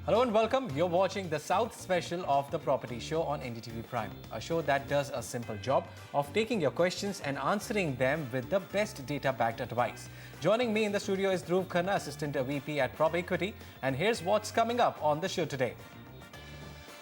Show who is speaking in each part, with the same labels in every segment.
Speaker 1: Hello and welcome. You're watching the South special of the Property Show on NDTV Prime, a show that does a simple job of taking your questions and answering them with the best data-backed advice. Joining me in the studio is Dhruv Khanna, Assistant VP at Prop Equity, and here's what's coming up on the show today.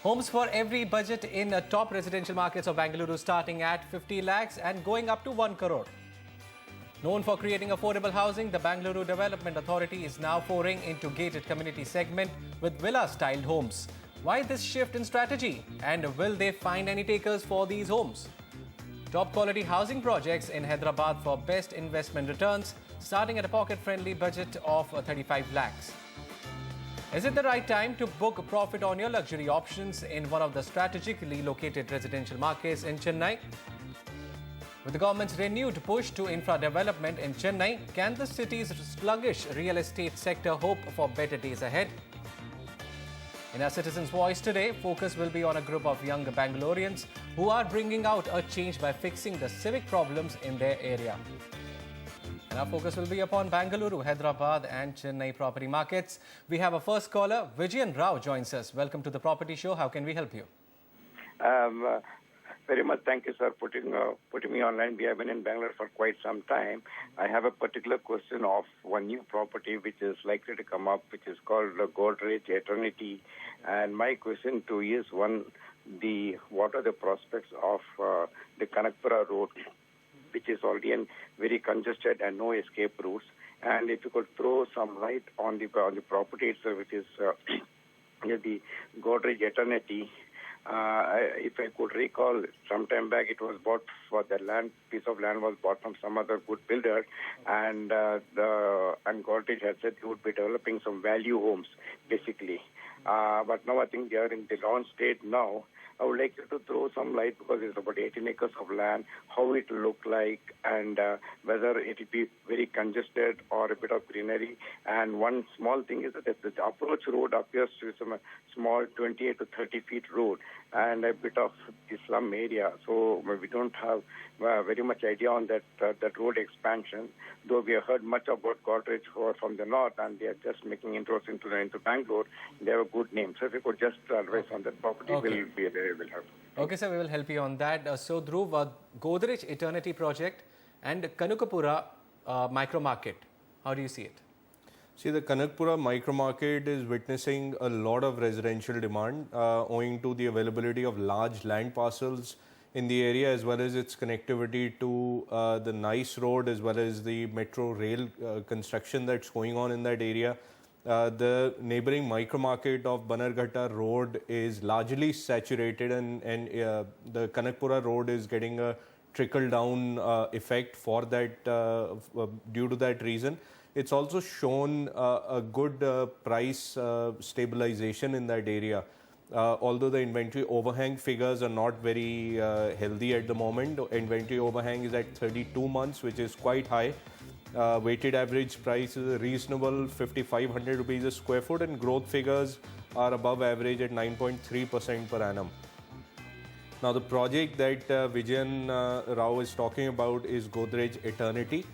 Speaker 1: Homes for every budget in top residential markets of Bengaluru starting at 50 lakhs and going up to 1 crore. Known for creating affordable housing, the Bengaluru Development Authority is now foraying into gated community segment with villa-styled homes. Why this shift in strategy? And will they find any takers for these homes? Top quality housing projects in Hyderabad for best investment returns, starting at a pocket-friendly budget of 35 lakhs. Is it the right time to book a profit on your luxury options in one of the strategically located residential markets in Chennai? With the government's renewed push to infra development in Chennai, can the city's sluggish real estate sector hope for better days ahead? In our Citizens' Voice today, focus will be on a group of young Bengalurians who are bringing out a change by fixing the civic problems in their area. And our focus will be upon Bengaluru, Hyderabad and Chennai property markets. We have a first caller. Vijayan Rao joins us. Welcome to the Property Show. How can we help you?
Speaker 2: Very much thank you, sir, putting me online. We have been in Bangalore for quite some time. I have a particular question of one new property which is likely to come up, which is called Godrej Eternity. And my question to you is, one, what are the prospects of the Kanakpura Road, which is already very congested and no escape routes? And if you could throw some light on the property itself, which is the Godrej Eternity. If I could recall, some time back it was bought for the piece of land was bought from some other good builder, and Godrej had said he would be developing some value homes, basically. But now I think they are in the launch state now. I would like you to throw some light, because it's about 18 acres of land, how it will look like, and whether it will be very congested or a bit of greenery. And one small thing is that the approach road appears to be some small 28 to 30 feet road and a bit of the slum area. So we don't have very much idea on that road expansion, though we have heard much about Godrej from the north, and they are just making inroads into Bangalore. They have a good name. So if you could just advise on that property,
Speaker 1: Okay.
Speaker 2: will be very will help.
Speaker 1: Okay, sir, we will help you on that. So, Dhruv, Godrej Eternity project and Kanakpura micro market, how do you see it?
Speaker 3: See, the Kanakpura micro market is witnessing a lot of residential demand owing to the availability of large land parcels in the area, as well as its connectivity to the nice road, as well as the metro rail construction that's going on in that area. The neighboring micro market of Bannerghatta Road is largely saturated, and the Kanakpura Road is getting a trickle down effect for that due to that reason. It's also shown a good price stabilization in that area. Although the inventory overhang figures are not very healthy at the moment. Inventory overhang is at 32 months, which is quite high. Weighted average price is a reasonable 5,500 rupees a square foot, and growth figures are above average at 9.3% per annum. Now, the project that Vijayan Rao is talking about is Godrej Eternity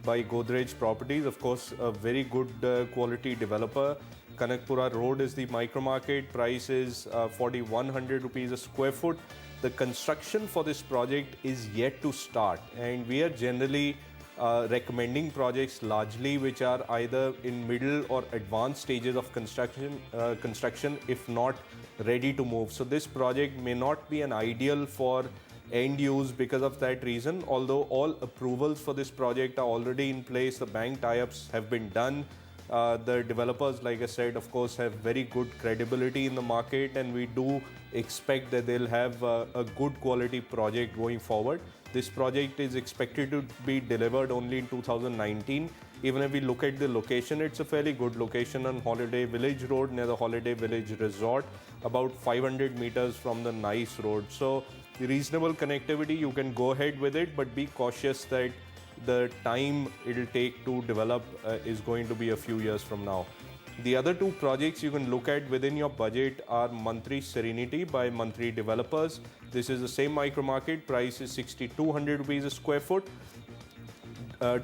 Speaker 3: by Godrej Properties. Of course, a very good quality developer. Kanakpura Road is the micro market. Price is 4,100 rupees a square foot. The construction for this project is yet to start, and we are generally recommending projects largely which are either in middle or advanced stages of construction, if not ready to move. So this project may not be an ideal for end use because of that reason. Although all approvals for this project are already in place, the bank tie-ups have been done. The developers, like I said, of course, have very good credibility in the market, and we do expect that they'll have a good quality project going forward. This project is expected to be delivered only in 2019. Even if we look at the location, it's a fairly good location on Holiday Village Road near the Holiday Village Resort, about 500 meters from the Nice Road. So the reasonable connectivity, you can go ahead with it, but be cautious that the time it'll take to develop is going to be a few years from now. The other two projects you can look at within your budget are Mantri Serenity by Mantri Developers. This is the same micro market. Price is 6,200 rupees a square foot.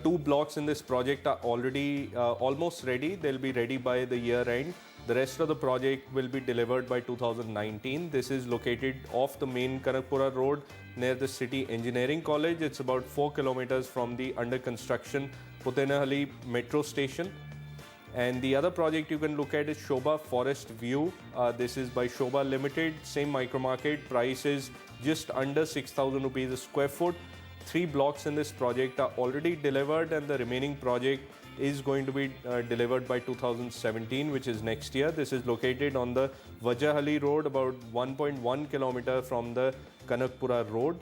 Speaker 3: Two blocks in this project are already almost ready. They'll be ready by the year end. The rest of the project will be delivered by 2019. This is located off the main Kanakpura road near the City Engineering College. It's about 4 kilometers from the under construction Putenahalli metro station. And the other project you can look at is Shobha Forest View. This is by Shobha Limited, same micro market. Price is just under 6,000 rupees a square foot. 3 blocks in this project are already delivered, and the remaining project is going to be delivered by 2017, which is next year. This is located on the Vajahalli road, about 1.1 kilometer from the Kanakpura road.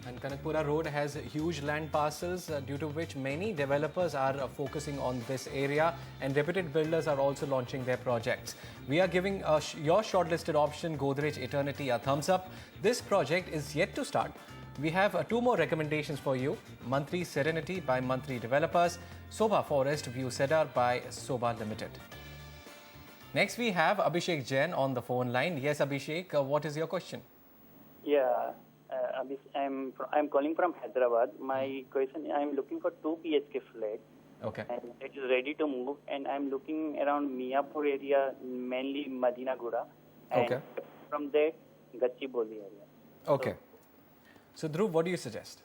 Speaker 1: And Kanakpura Road has huge land parcels due to which many developers are focusing on this area, and reputed builders are also launching their projects. We are giving your shortlisted option, Godrej Eternity, a thumbs up. This project is yet to start. We have 2 more recommendations for you. Mantri Serenity by Mantri Developers, Sobha Forest View Cedar by Sobha Limited. Next we have Abhishek Jain on the phone line. Yes, Abhishek, what is your question?
Speaker 4: Yeah, I'm calling from Hyderabad. My question, I'm looking for 2 BHK flat.
Speaker 1: Okay.
Speaker 4: And it is ready to move, and I'm looking around Miapur area, mainly Madinaguda, and
Speaker 1: Okay.
Speaker 4: from there, Gachibowli area.
Speaker 1: Okay. So Dhruv, what do you suggest?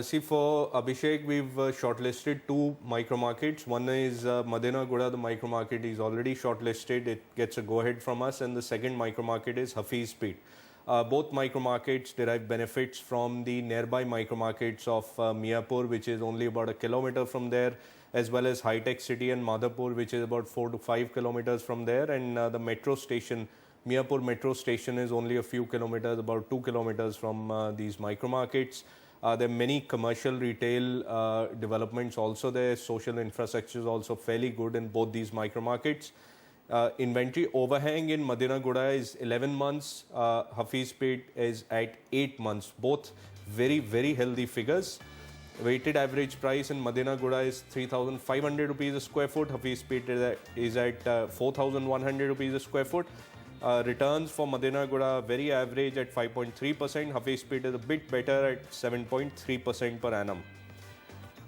Speaker 3: See, for Abhishek, we've shortlisted 2 micro markets. One is Madinaguda, the micro market is already shortlisted. It gets a go-ahead from us. And the second micro market is Hafiz Peet. Both micro markets derive benefits from the nearby micro markets of Miapur, which is only about 1 kilometer from there, as well as High Tech City and Madhapur, which is about 4 to 5 kilometers from there. And the metro station, Miapur metro station, is only a few kilometers, about 2 kilometers from these micro markets. There are many commercial retail developments also there. Social infrastructure is also fairly good in both these micro markets. Inventory overhang in Madinaguda is 11 months. Hafiz Peet is at 8 months. Both very, very healthy figures. Weighted average price in Madinaguda is 3,500 rupees a square foot. Hafiz Peet is at 4,100 rupees a square foot. Returns for Madinaguda very average at 5.3%. Hafiz Peet is a bit better at 7.3% per annum.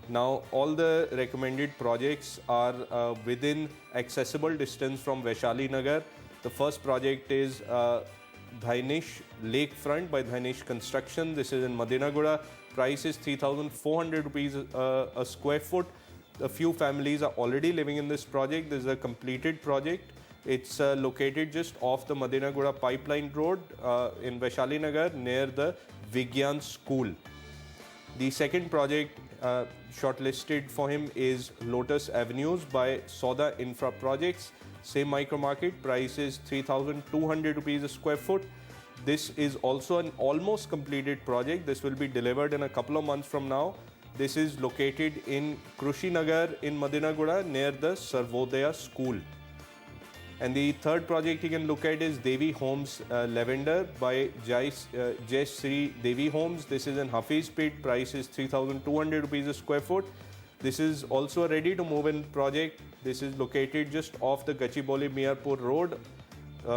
Speaker 3: Now, all the recommended projects are within accessible distance from Vaishali Nagar. The first project is Dhainish Lakefront by Dhainish Construction. This is in Madinaguda. Price is 3,400 rupees a square foot. A few families are already living in this project. This is a completed project. It's located just off the Madinaguda Pipeline Road in Vaishali Nagar near the Vigyan School. The second project shortlisted for him is Lotus Avenues by Soda Infra Projects. Same micro market, price is 3,200 rupees a square foot. This is also an almost completed project. This will be delivered in a couple of months from now. This is located in Krushi Nagar in Madinaguda near the Sarvodaya School. And the third project you can look at is Devi Homes Lavender by Jai Sri Devi Homes. This is in Hafiz Peet. Price is 3,200 rupees a square foot. This is also a ready to move in project. This is located just off the Gachibowli Miarpur Road,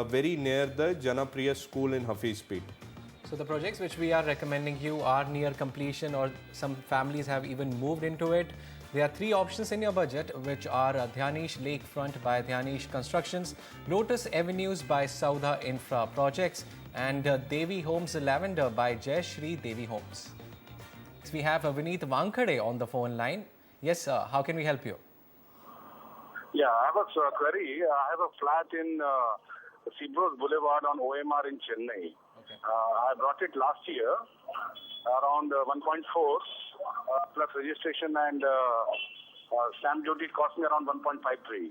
Speaker 3: very near the Janapriya School in Hafiz Peet.
Speaker 1: So the projects which we are recommending you are near completion, or some families have even moved into it. There are 3 options in your budget, which are Dhyanish Lakefront by Dhyanish Constructions, Lotus Avenues by Sauda Infra Projects, and Devi Homes Lavender by Jai Shri Devi Homes. Next, we have Vineet Wankhade on the phone line. Yes, how can we help you?
Speaker 5: Yeah, I have a query. I have a flat in Seabros Boulevard on OMR in Chennai.
Speaker 1: Okay.
Speaker 5: I brought it last year, around 1.4 plus registration and stamp duty cost me around 1.53.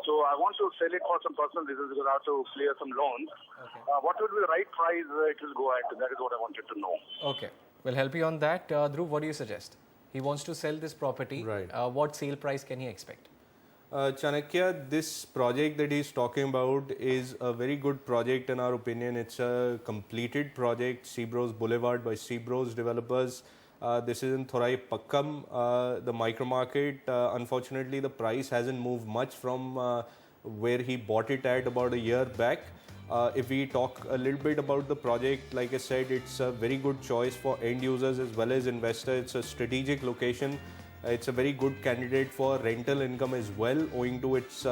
Speaker 5: So I want to sell it for some personal reasons because I have to clear some loans.
Speaker 1: Okay.
Speaker 5: What would be the right price it will go at? That is what I wanted to know.
Speaker 1: Okay, we'll help you on that. Dhruv, what do you suggest? He wants to sell this property.
Speaker 3: Right.
Speaker 1: What sale price can he expect?
Speaker 3: Chanakya, this project that he's talking about is a very good project in our opinion. It's a completed project, Seabros Boulevard by Seabros Developers. This is in Thorai Pakkam, the micro market. Unfortunately, the price hasn't moved much from where he bought it at about a year back. If we talk a little bit about the project, like I said, it's a very good choice for end users as well as investors. It's a strategic location. It's a very good candidate for rental income as well, owing to its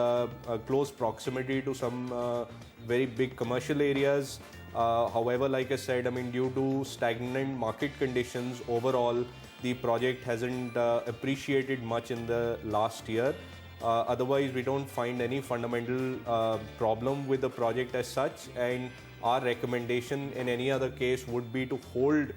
Speaker 3: close proximity to some very big commercial areas. However, like I said, I mean, due to stagnant market conditions, overall, the project hasn't appreciated much in the last year. Otherwise, we don't find any fundamental problem with the project as such, and our recommendation in any other case would be to hold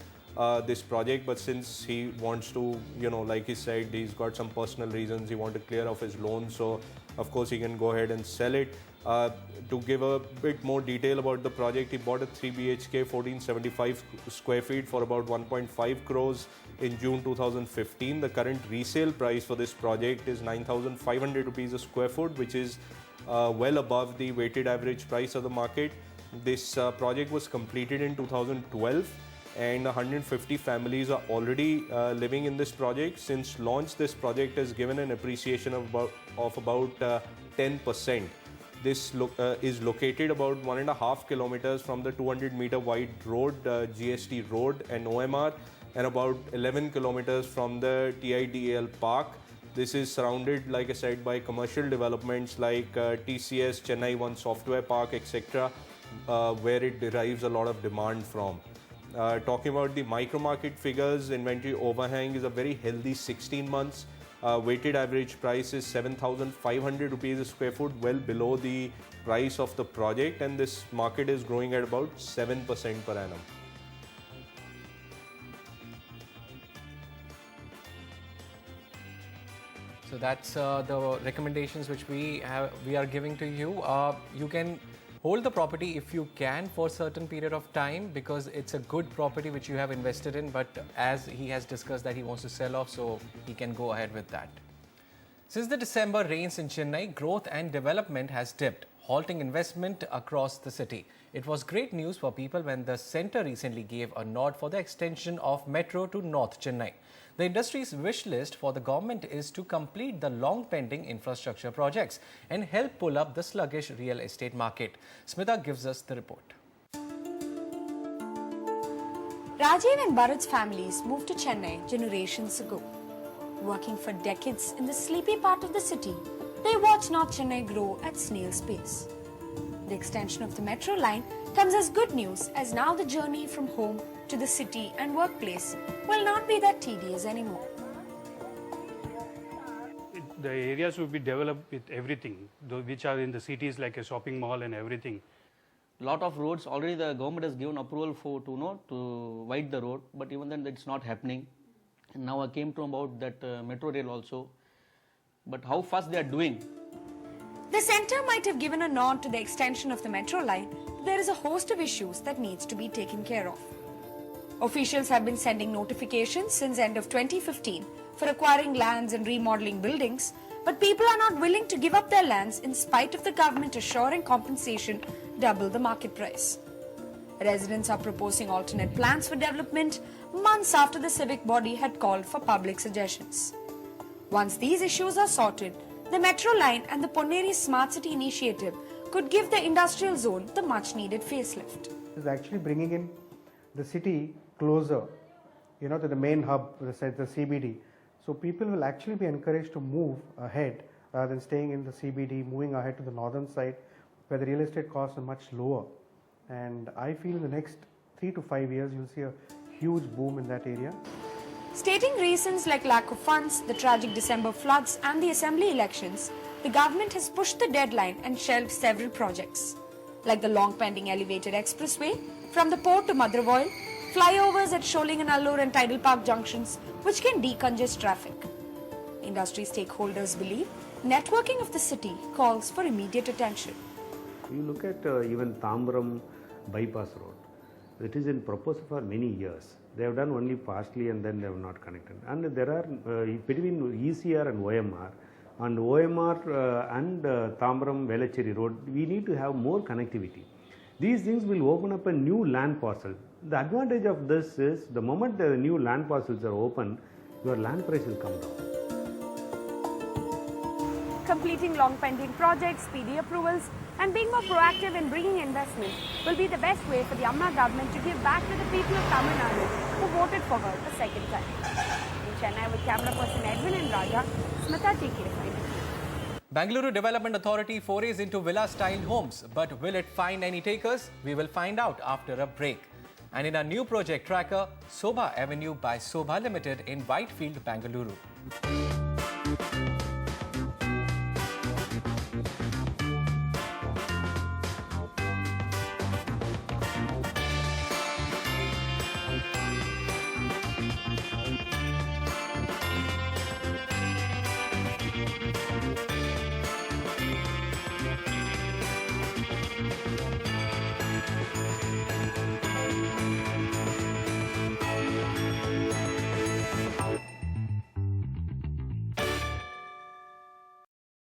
Speaker 3: this project. But since he wants to, like he said, he's got some personal reasons, he wants to clear off his loan, so of course he can go ahead and sell it. To give a bit more detail about the project, he bought a 3 BHK 1475 square feet for about 1.5 crores in June 2015. The current resale price for this project is 9,500 rupees a square foot, which is well above the weighted average price of the market. This project was completed in 2012 and 150 families are already living in this project. Since launch, this project has given an appreciation of about 10%. This is located about 1.5 kilometers from the 200-meter wide road, GST road and OMR, and about 11 kilometers from the TIDAL park. This is surrounded, like I said, by commercial developments like TCS, Chennai One Software Park, etc., where it derives a lot of demand from. Talking about the micro market figures, inventory overhang is a very healthy 16 months. Weighted average price is 7,500 rupees a square foot, well below the price of the project, and this market is growing at about 7% per annum.
Speaker 1: So that's the recommendations which we are giving to you. You can hold the property if you can for a certain period of time, because it's a good property which you have invested in, but as he has discussed that he wants to sell off, so he can go ahead with that. Since the December rains in Chennai, growth and development has dipped, halting investment across the city. It was great news for people when the centre recently gave a nod for the extension of metro to North Chennai. The industry's wish list for the government is to complete the long-pending infrastructure projects and help pull up the sluggish real estate market. Smita gives us the report.
Speaker 6: Rajiv and Bharat's families moved to Chennai generations ago. Working for decades in the sleepy part of the city, they watched North Chennai grow at snail's pace. The extension of the metro line comes as good news, as now the journey from home to the city and workplace will not be that tedious anymore.
Speaker 7: The areas will be developed with everything, which are in the cities like a shopping mall and everything.
Speaker 8: Lot of roads already the government has given approval for to widen the road, but even then it's not happening. And now I came to about that metro rail also, but how fast they are doing.
Speaker 6: The centre might have given a nod to the extension of the metro line, but there is a host of issues that needs to be taken care of. Officials have been sending notifications since end of 2015 for acquiring lands and remodeling buildings, but people are not willing to give up their lands in spite of the government assuring compensation double the market price. Residents are proposing alternate plans for development months after the civic body had called for public suggestions. Once these issues are sorted, the metro line and the Ponneri Smart City initiative could give the industrial zone the much needed facelift.
Speaker 9: It is actually bringing in the city closer, to the main hub, the CBD. So people will actually be encouraged to move ahead rather than staying in the CBD, moving ahead to the northern side where the real estate costs are much lower. And I feel in the next 3 to 5 years, you'll see a huge boom in that area.
Speaker 6: Stating reasons like lack of funds, the tragic December floods and the assembly elections, the government has pushed the deadline and shelved several projects, like the long-pending elevated expressway from the port to Madurai, flyovers at Sholing and Allur and Tidal Park junctions, which can decongest traffic. Industry stakeholders believe networking of the city calls for immediate attention.
Speaker 10: You look at even Tambaram bypass road. It is in proposal for many years. They have done only partially and then they have not connected. And there are between ECR and OMR and Tambaram Velachery road, we need to have more connectivity. These things will open up a new land parcel. The advantage of this is the moment the new land parcels are open, your land price will come down.
Speaker 6: Completing long-pending projects, speedy approvals, and being more proactive in bringing investment will be the best way for the Amma government to give back to the people of Tamil Nadu who voted for her a second time. Chennai with camera person Edwin and Raja, Smita TK5.
Speaker 1: Bengaluru Development Authority forays into villa-style homes, but will it find any takers? We will find out after a break. And in our new project tracker, Sobha Avenue by Sobha Limited in Whitefield, Bengaluru.